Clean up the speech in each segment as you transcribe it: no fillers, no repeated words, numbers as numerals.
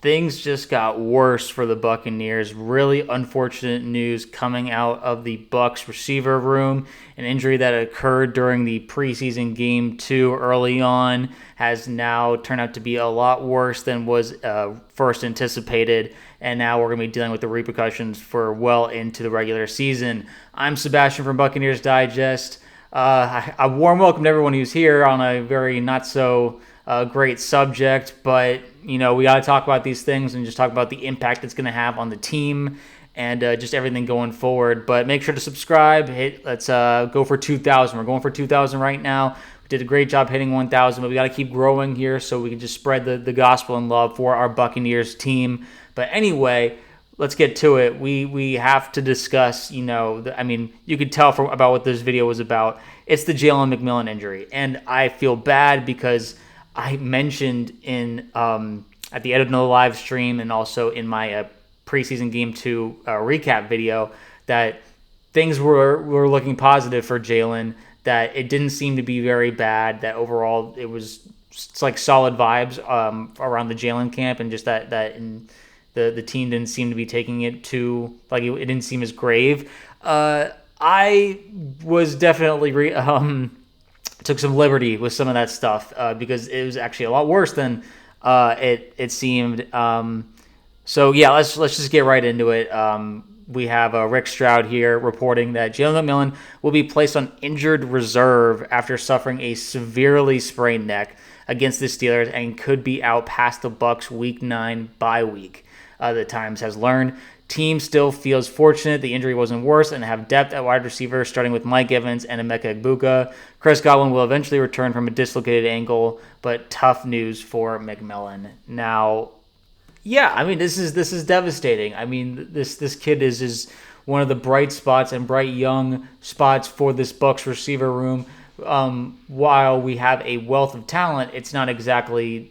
things just got worse for the Buccaneers. Really unfortunate news coming out of the Bucs receiver room. An injury that occurred during the preseason game 2 early on has now turned out to be a lot worse than was first anticipated. And now we're going to be dealing with the repercussions for well into the regular season. I'm Sebastian from Buccaneers Digest. A warm welcome to everyone who's here on a very not so great subject, but we got to talk about these things and just talk about the impact it's going to have on the team and just everything going forward. But make sure to subscribe. Let's go for 2,000. We're going for 2,000 right now. We did a great job hitting 1,000, but we got to keep growing here so we can just spread the gospel and love for our Buccaneers team. But anyway, let's get to it. We have to discuss, you could tell about what this video was about. It's the Jalen McMillan injury, and I feel bad because I mentioned in at the end of the live stream and also in my preseason game 2 recap video that things were looking positive for Jalen, that it didn't seem to be very bad, that overall it's like solid vibes around the Jalen camp, and just that the team didn't seem to be taking it too, like it didn't seem as grave. I was definitely took some liberty with some of that stuff because it was actually a lot worse than it seemed. So yeah, let's just get right into it. We have Rick Stroud here reporting that Jalen McMillan will be placed on injured reserve after suffering a severely sprained neck against the Steelers and could be out past the Bucs Week 9 bye week. The Times has learned. Team still feels fortunate the injury wasn't worse and have depth at wide receiver, starting with Mike Evans and Emeka Egbuka. Chris Godwin will eventually return from a dislocated ankle, but tough news for McMillan. Now, yeah, this is devastating. This kid is one of the bright spots and bright young spots for this Bucs receiver room. While we have a wealth of talent, it's not exactly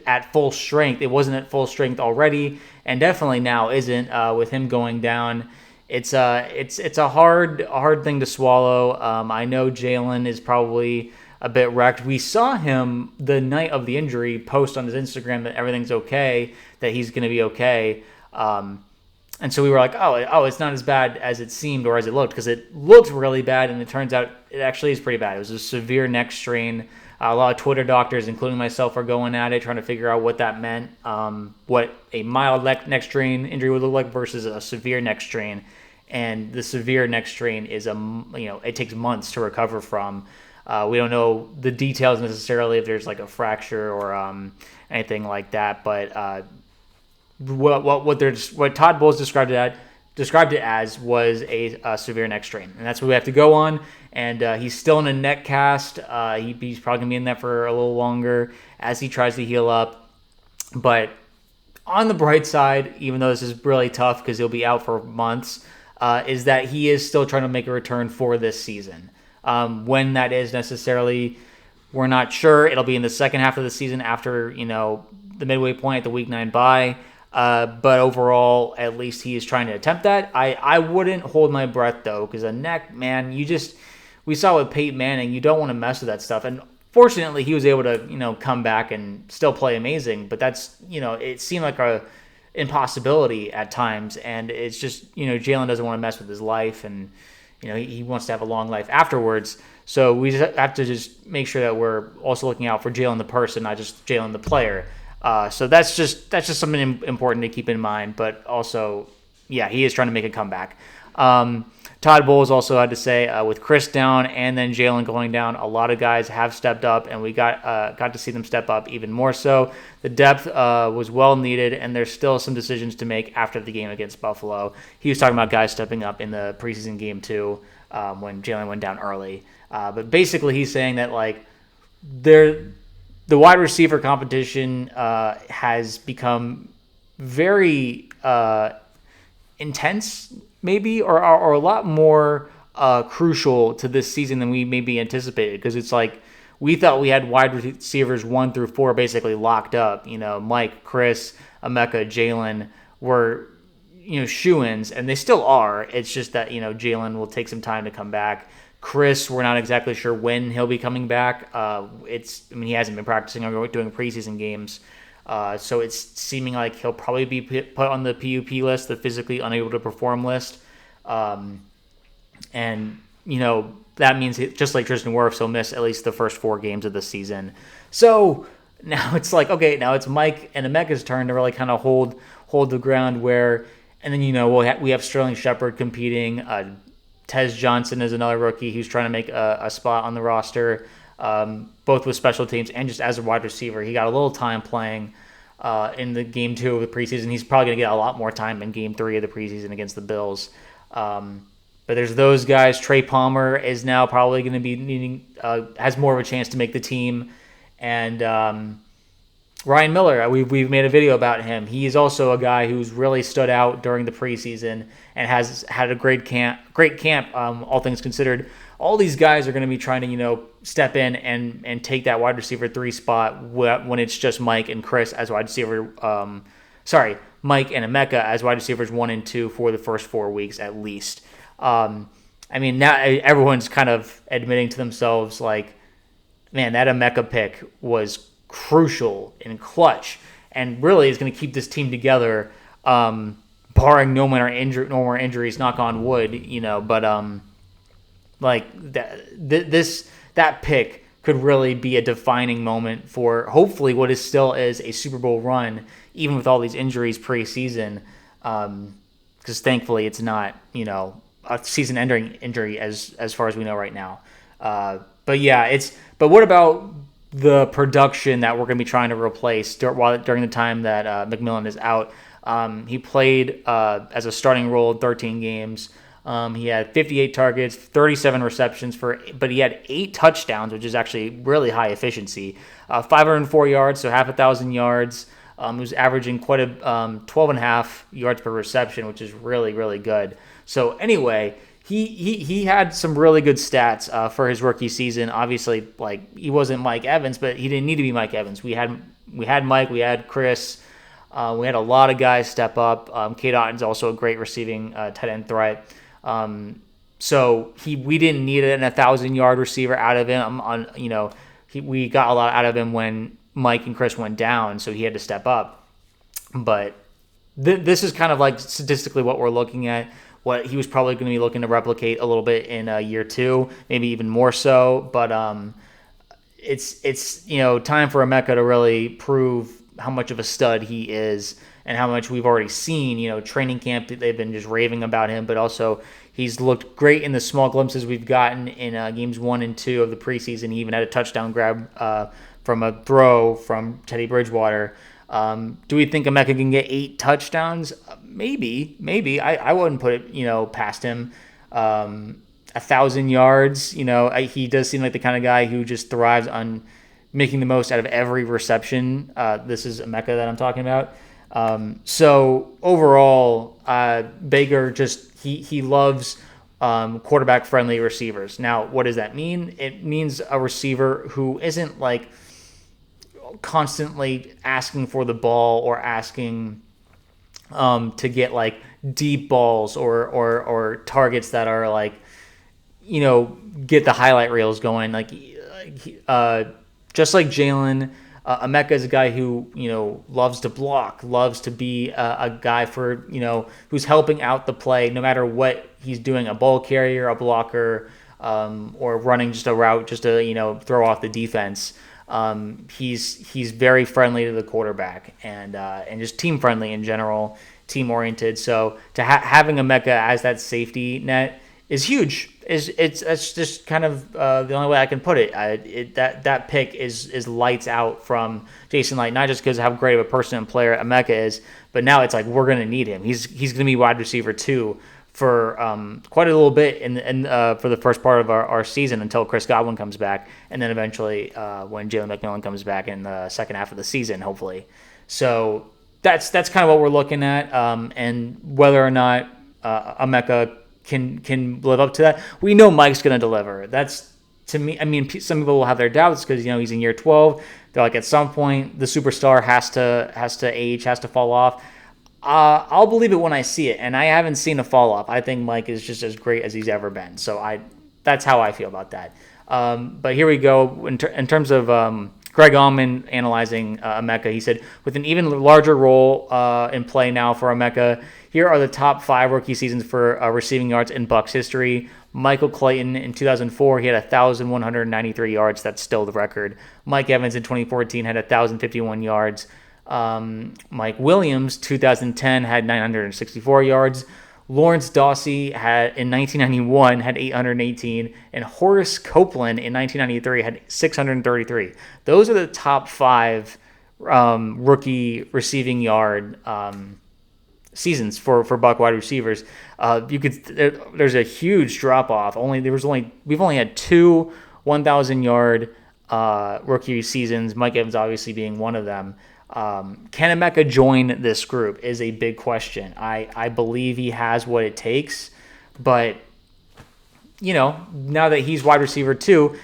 at full strength. It wasn't at full strength already, and definitely now isn't with him going down. It's a hard thing to swallow. I know Jalen is probably a bit wrecked. We saw him the night of the injury post on his Instagram that everything's okay, that he's going to be okay. And so we were like, oh, it's not as bad as it seemed or as it looked, because it looked really bad, and it turns out it actually is pretty bad. It was a severe neck strain. A lot of Twitter doctors, including myself, are going at it, trying to figure out what that meant, what a mild neck strain injury would look like versus a severe neck strain. And the severe neck strain is it takes months to recover from. We don't know the details necessarily, if there's like a fracture or anything like that. But what Todd Bowles described it as was a severe neck strain, and that's what we have to go on. And he's still in a neck cast. He's probably going to be in that for a little longer as he tries to heal up. But on the bright side, even though this is really tough because he'll be out for months, is that he is still trying to make a return for this season. When that is necessarily, we're not sure. It'll be in the second half of the season after the midway point at the Week 9 bye. But overall, at least he is trying to attempt that. I wouldn't hold my breath, though, because a neck, man, we saw with Peyton Manning, you don't want to mess with that stuff. And fortunately, he was able to, come back and still play amazing. But that's, it seemed like a impossibility at times. And it's just, Jalen doesn't want to mess with his life, and, he wants to have a long life afterwards. So we just have to just make sure that we're also looking out for Jalen the person, not just Jalen the player. So that's just something important to keep in mind. But also, yeah, he is trying to make a comeback. Todd Bowles also had to say with Chris down and then Jalen going down, a lot of guys have stepped up, and we got to see them step up even more so. The depth was well needed, and there's still some decisions to make after the game against Buffalo. He was talking about guys stepping up in the preseason game too when Jalen went down early. But basically, he's saying that the wide receiver competition has become very intense, maybe, or a lot more crucial to this season than we maybe anticipated. Because it's like we thought we had wide receivers 1 through 4 basically locked up. Mike, Chris, Emeka, Jalen were shoo-ins, and they still are. It's just that Jalen will take some time to come back. Chris, we're not exactly sure when he'll be coming back. He hasn't been practicing or doing preseason games. So it's seeming like he'll probably be put on the PUP list, the physically unable to perform list. And, that means just like Tristan Wirfs, he'll miss at least the first 4 games of the season. So now it's like, okay, now it's Mike and Emeka's turn to really kind of hold the ground where, and then, we have Sterling Shepard competing. Tez Johnson is another rookie who's trying to make a spot on the roster, both with special teams and just as a wide receiver. He got a little time playing in the game 2 of the preseason. He's probably going to get a lot more time in game 3 of the preseason against the Bills. But there's those guys. Trey Palmer is now probably going to be needing, has more of a chance to make the team. And Ryan Miller, we've made a video about him. He is also a guy who's really stood out during the preseason and has had a great camp, all things considered. All these guys are going to be trying to, step in and take that wide receiver 3 spot when it's just Mike and Chris as wide receiver. Mike and Emeka as wide receivers 1 and 2 for the first 4 weeks at least. Now everyone's kind of admitting to themselves, like, man, that Emeka pick was crucial and clutch, and really is going to keep this team together, barring no more injuries. Knock on wood, But that pick could really be a defining moment for hopefully what still is a Super Bowl run, even with all these injuries preseason. Because thankfully it's not a season-ending injury as far as we know right now. But what about the production that we're going to be trying to replace during the time that McMillan is out? He played as a starting role in 13 games. He had 58 targets, 37 receptions but he had 8 touchdowns, which is actually really high efficiency. 504 yards, so half 1,000 yards. He was averaging quite a 12.5 yards per reception, which is really, really good. So anyway, he had some really good stats for his rookie season. Obviously, like, he wasn't Mike Evans, but he didn't need to be Mike Evans. We had Mike, we had Chris, we had a lot of guys step up. Cade Otton's also a great receiving tight end threat. So we didn't need an 1,000-yard receiver out of him. We got a lot out of him when Mike and Chris went down, so he had to step up. But this is kind of like statistically what we're looking at, what he was probably going to be looking to replicate a little bit in year 2, maybe even more so. But it's time for Emeka to really prove how much of a stud he is and how much we've already seen. Training camp, they've been just raving about him, but also he's looked great in the small glimpses we've gotten in games 1 and 2 of the preseason. He even had a touchdown grab from a throw from Teddy Bridgewater. Do we think Emeka can get 8 touchdowns? Maybe. I wouldn't put it, past him. 1,000 yards, he does seem like the kind of guy who just thrives on making the most out of every reception. This is Emeka that I'm talking about. So overall, Baker he loves quarterback-friendly receivers. Now, what does that mean? It means a receiver who isn't like constantly asking for the ball or asking to get like deep balls or targets that are like, get the highlight reels going. Just like Jalen, Emeka is a guy who, loves to block, loves to be a guy for, who's helping out the play no matter what he's doing, a ball carrier, a blocker, or running just a route just to, throw off the defense. He's very friendly to the quarterback and just team friendly in general, team oriented. So to having Emeka as that safety net is huge. It's just kind of the only way I can put it. That pick is lights out from Jason Licht, not just because of how great of a person and player Emeka is, but now it's like we're going to need him. He's going to be wide receiver 2 for quite a little bit for the first part of our season until Chris Godwin comes back, and then eventually when Jalen McMillan comes back in the second half of the season, hopefully. So that's kind of what we're looking at, and whether or not Emeka can live up to that. We know Mike's going to deliver. That's, to me, I mean, some people will have their doubts because, he's in year 12. They're like, at some point, the superstar has to age, has to fall off. I'll believe it when I see it, and I haven't seen a fall off. I think Mike is just as great as he's ever been. So that's how I feel about that. But here we go. In terms of Greg Allman analyzing Emeka, he said, with an even larger role in play now for Emeka, here are the top 5 rookie seasons for receiving yards in Bucs history. Michael Clayton in 2004, he had 1,193 yards. That's still the record. Mike Evans in 2014 had 1,051 yards. Mike Williams, 2010, had 964 yards. Lawrence Dawsey in 1991 had 818, and Horace Copeland in 1993 had 633. Those are the top 5 rookie receiving yard seasons for Buck wide receivers. There's a huge drop off. We've only had 2 1,000 yard rookie seasons. Mike Evans obviously being one of them. Can Emeka join this group is a big question. I believe he has what it takes, but now that he's wide receiver 2,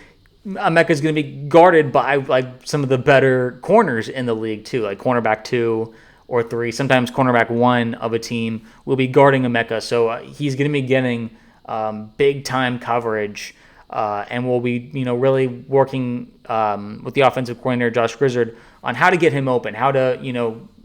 Emeka is going to be guarded by like some of the better corners in the league too, like cornerback 2 or 3, sometimes cornerback 1 of a team will be guarding Emeka. So he's going to be getting big time coverage, and we'll be really working with the offensive coordinator Josh Grizzard on how to get him open, how to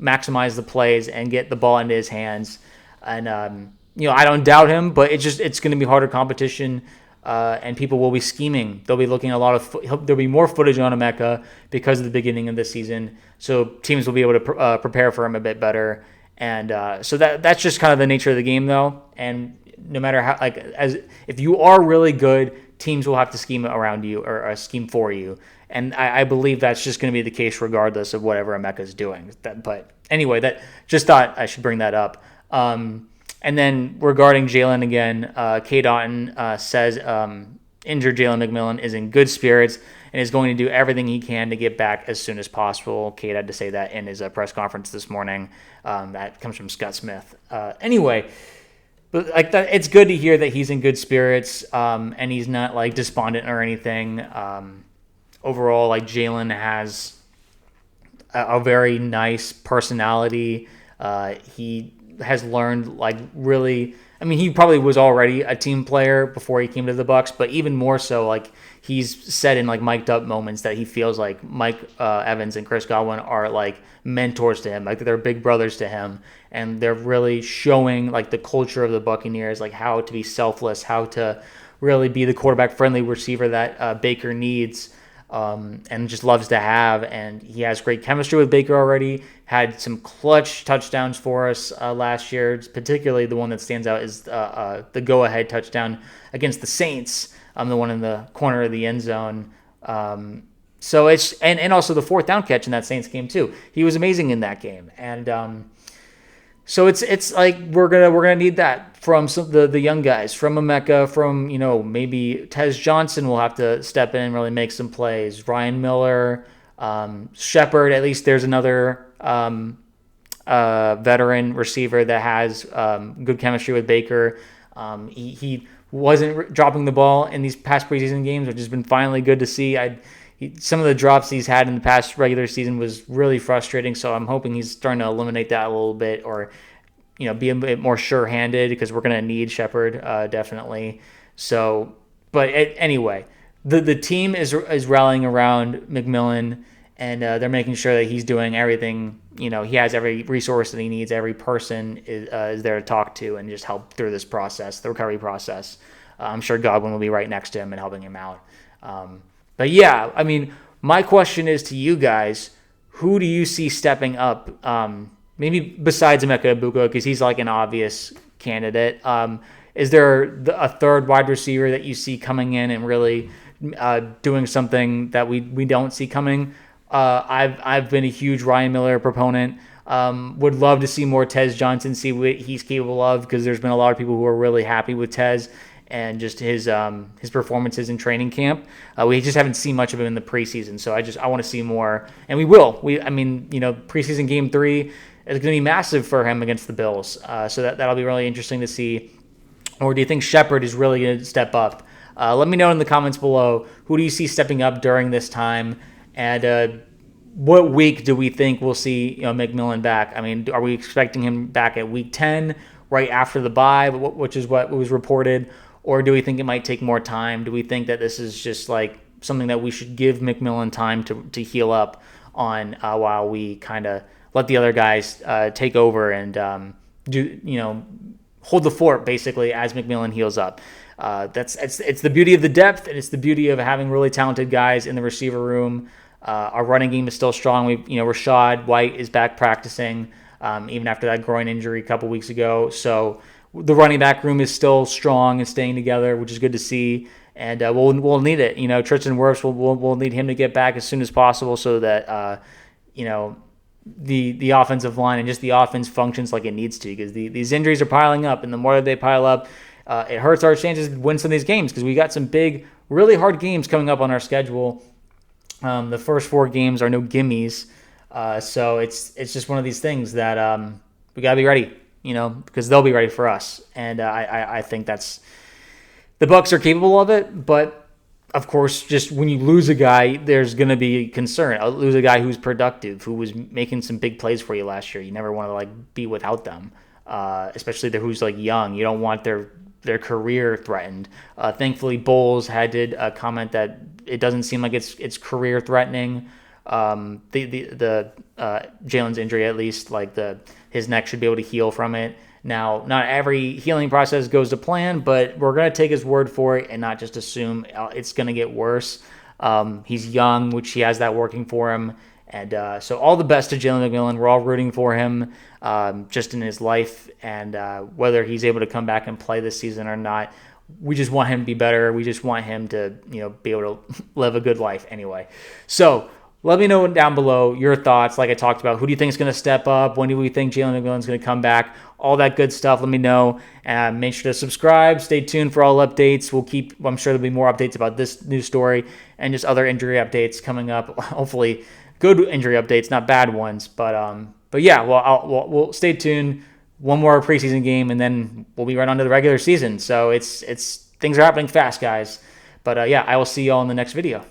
maximize the plays and get the ball into his hands. And I don't doubt him, but it's going to be harder competition, and people will be scheming. They'll be looking at there'll be more footage on Emeka because of the beginning of the season, so teams will be able to prepare for him a bit better. And so that's just kind of the nature of the game, though. And no matter how, if you are really good, teams will have to scheme around you or scheme for you. And I believe that's just going to be the case regardless of whatever Emeka's doing. But anyway, that just thought I should bring that up. And then regarding Jalen again, K. Daughton says injured Jalen McMillan is in good spirits and is going to do everything he can to get back as soon as possible. Kate had to say that in his press conference this morning. That comes from Scott Smith. Anyway, but it's good to hear that he's in good spirits, and he's not like despondent or anything. Overall, like Jalen has a very nice personality. He has learned really. I mean, he probably was already a team player before he came to the Bucs, but even more so, like he's said in like mic'd up moments that he feels like Mike Evans and Chris Godwin are like mentors to him, like they're big brothers to him, and they're really showing like the culture of the Buccaneers, like how to be selfless, how to really be the quarterback friendly receiver that Baker needs. And just loves to have, and he has great chemistry with Baker already. Had some clutch touchdowns for us last year, particularly the one that stands out is the go-ahead touchdown against the Saints, the one in the corner of the end zone. So it's and also the 4th down catch in that Saints game too. He was amazing in that game, and so it's like we're gonna need that from the young guys, from Emeka, from maybe Tez Johnson will have to step in and really make some plays. Ryan Miller, Shepard. At least there's another veteran receiver that has good chemistry with Baker. He wasn't dropping the ball in these past preseason games, which has been finally good to see. Some of the drops he's had in the past regular season was really frustrating, so I'm hoping he's starting to eliminate that a little bit, or be a bit more sure-handed, because we're going to need Shepard definitely. So, but anyway, the team is rallying around McMillan, and they're making sure that he's doing everything. He has every resource that he needs. Every person is there to talk to and just help through this process, the recovery process. I'm sure Godwin will be right next to him and helping him out. But yeah, I mean, my question is to you guys: who do you see stepping up? Maybe besides Emeka Egbuka, because he's like an obvious candidate. Is there a third wide receiver that you see coming in and really doing something that we don't see coming? I've been a huge Ryan Miller proponent. Would love to see more Tez Johnson, see what he's capable of, because there's been a lot of people who are really happy with Tez and just his performances in training camp. We just haven't seen much of him in the preseason, so I want to see more, and we will. Preseason game 3 is going to be massive for him against the Bills, so that'll be really interesting to see. Or do you think Shepard is really going to step up? Let me know in the comments below. Who do you see stepping up during this time, and what week do we think we'll see McMillan back? I mean, are we expecting him back at week 10, right after the bye, which is what was reported? Or do we think it might take more time? Do we think that this is just like something that we should give McMillan time to heal up on while we kind of let the other guys take over and hold the fort basically as McMillan heals up. It's the beauty of the depth, and it's the beauty of having really talented guys in the receiver room. Our running game is still strong. Rashad White is back practicing, even after that groin injury a couple weeks ago. So the running back room is still strong and staying together, which is good to see. And we'll need it. Tristan Wirfs, we'll need him to get back as soon as possible so that the offensive line and just the offense functions like it needs to, because these injuries are piling up, and the more that they pile up, it hurts our chances to win some of these games, because we got some big, really hard games coming up on our schedule. The first 4 games are no gimmies, so it's just one of these things that we gotta be ready, because they'll be ready for us, and I think that's the Bucs are capable of it, but. Of course, just when you lose a guy, there's going to be concern. I'll lose a guy who's productive, who was making some big plays for you last year. You never want to be without them, especially who's young. You don't want their career threatened. Thankfully, Bowles did comment that it doesn't seem like it's career threatening. The Jalen's injury, at least, his neck should be able to heal from it. Now, not every healing process goes to plan, but we're going to take his word for it and not just assume it's going to get worse. He's young, which he has that working for him. And so all the best to Jalen McMillan. We're all rooting for him just in his life. And whether he's able to come back and play this season or not, we just want him to be better. We just want him to be able to live a good life anyway. So let me know down below your thoughts. Like I talked about, who do you think is going to step up? When do we think Jalen McMillan is going to come back? All that good stuff. Let me know. And make sure to subscribe. Stay tuned for all updates. I'm sure there'll be more updates about this news story and just other injury updates coming up. Hopefully, good injury updates, not bad ones. But yeah, we'll stay tuned. One more preseason game, and then we'll be right on to the regular season. So it's things are happening fast, guys. But yeah, I will see you all in the next video.